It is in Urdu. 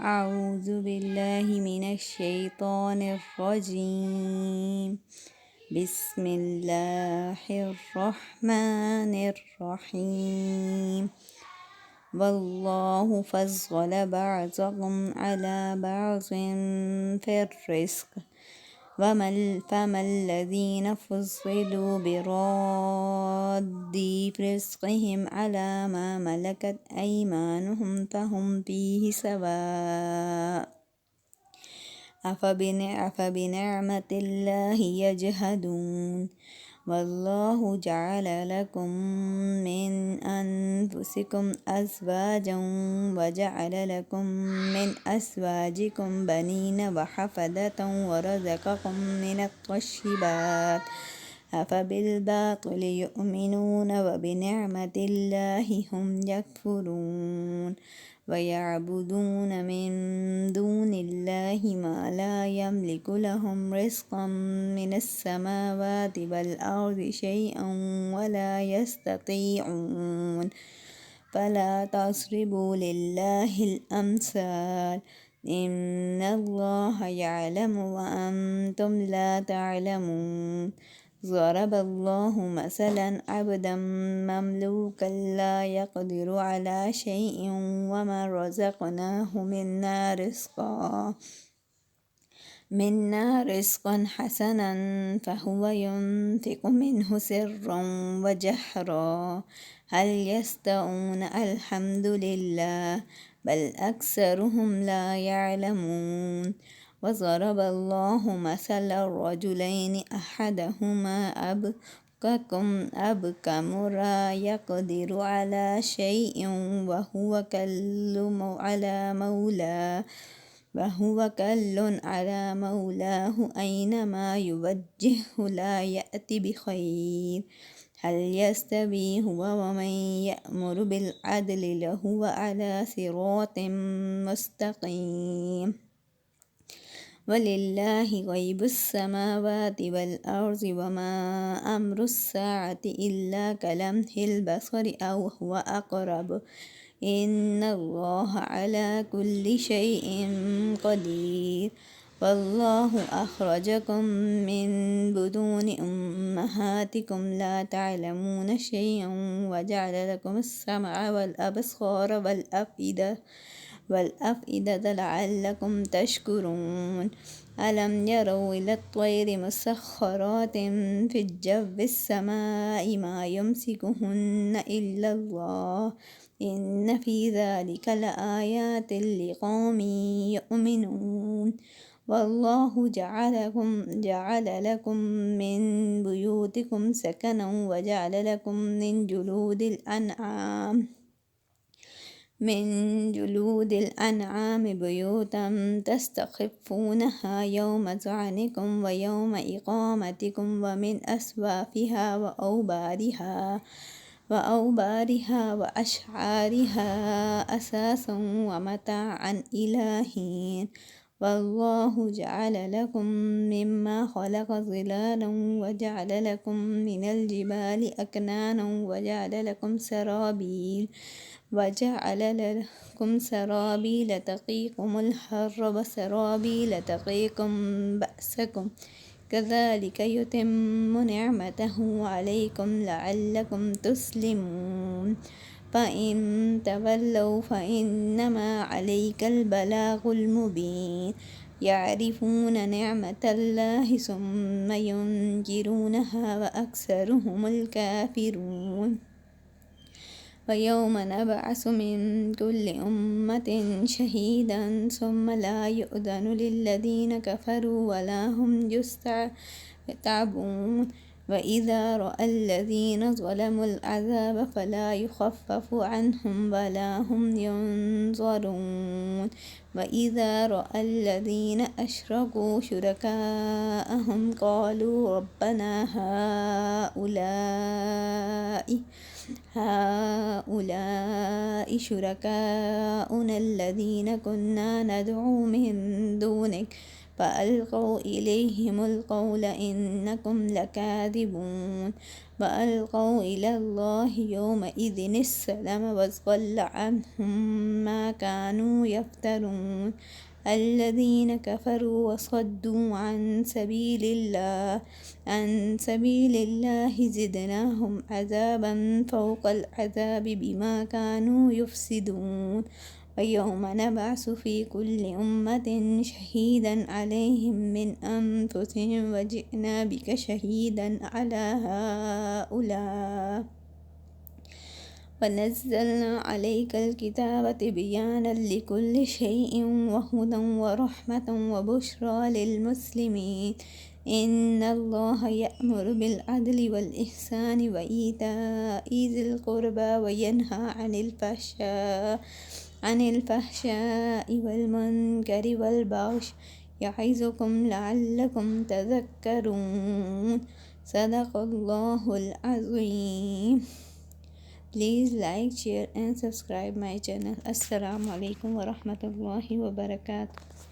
أعوذ بالله من الشيطان الرجيم. بسم الله الرحمن الرحيم. والله فضل بعضكم على بعض في الرزق فما الذين فضلوا براد رزقهم على ما ملكت أيمانهم فهم فيه سواء أفبنعمة الله يجحدون. والله جعل لكم من أنفسكم أزواجا وجعل لكم من أزواجكم بنين وحفدة ورزقكم من الطيبات أفبالباطل يؤمنون وبنعمة الله هم يكفرون. ويعبدون من دون الله ما لا يملك لهم رزقا من السماوات والأرض شيئا ولا يستطيعون. فلا تضربوا لله الأمثال إن الله يعلم وأنتم لا تعلمون. ضرب الله مثلا عبدا مملوكا لا يقدر على شيء ومن رزقناه منا رزقا حسنا فهو ينفق منه سرا وجهرا هل يستوون الحمد لله بل أكثرهم لا يعلمون. وضرب الله مثلا رجلين أحدهما أبكم لا يقدر على شيء وهو كل على مولاه أينما يوجهه لا يأتي بخير. هل يستوي هو ومن يأمر بالعدل لهو على صراط مستقيم. ولله غيب السماوات والأرض وما أمر الساعة إلا كلمح البصر أو هو أقرب إن الله على كل شيء قدير. والله أخرجكم من بطون أمهاتكم لا تعلمون شيئا وجعل لكم السمع والأبصار والأفئدة لعلكم تشكرون. ألم يروا إلى الطير مسخرات في الجو السماء ما يمسكهن إلا الله إن في ذلك لآيات لقوم يؤمنون. والله جعل لكم من بيوتكم سكنا وجعل لكم من جلود الأنعام بيوتا تستخفونها يوم ظعنكم ويوم إقامتكم ومن أصوافها وأوبارها وأشعارها أساسا ومتاعا إلى حين. والله جعل لكم مما خلق ظلالا وجعل لكم من الجبال أكنانا وجعل لكم سرابيل تقيكم الحر وسرابيل تقيكم بأسكم كذلك يتم نعمته عليكم لعلكم تسلمون. فإن تولوا فإنما عليك البلاغ المبين. يعرفون نعمة الله ثم ينكرونها وأكثرهم الكافرون. ويوم نبعث من كل أمة شهيدا ثم لا يؤذن للذين كفروا ولا هم يستعتبون. وإذا رأى الذين ظلموا العذاب فلا يخفف عنهم ولا هم ينظرون. وإذا رأى الذين أشركوا شركاءهم قالوا ربنا هؤلاء شركاؤنا الذين كنا ندعو من دونك فألقوا إليهم القول إنكم لكاذبون فألقوا إلى الله يومئذ السلم وضل عنهم ما كانوا يفترون الذين كفروا وصدوا عن سبيل الله زدناهم عذابا فوق العذاب بما كانوا يفسدون ويوم نبعث في كل أمة شهيدا عليهم من أنفسهم وجئنا بك شهيدا على هؤلاء ونزلنا عليك الكتاب تبيانا لكل شيء وهدى ورحمة وبشرى للمسلمين إن الله يأمر بالعدل والإحسان وإيتاء ذي القربى وينهى عن الفحشاء والمنكر والبغي يعظكم لعلكم تذكرون صدق الله العظيم. Please like, share and subscribe my channel. Assalamu alaikum wa rahmatullahi wa barakatuh.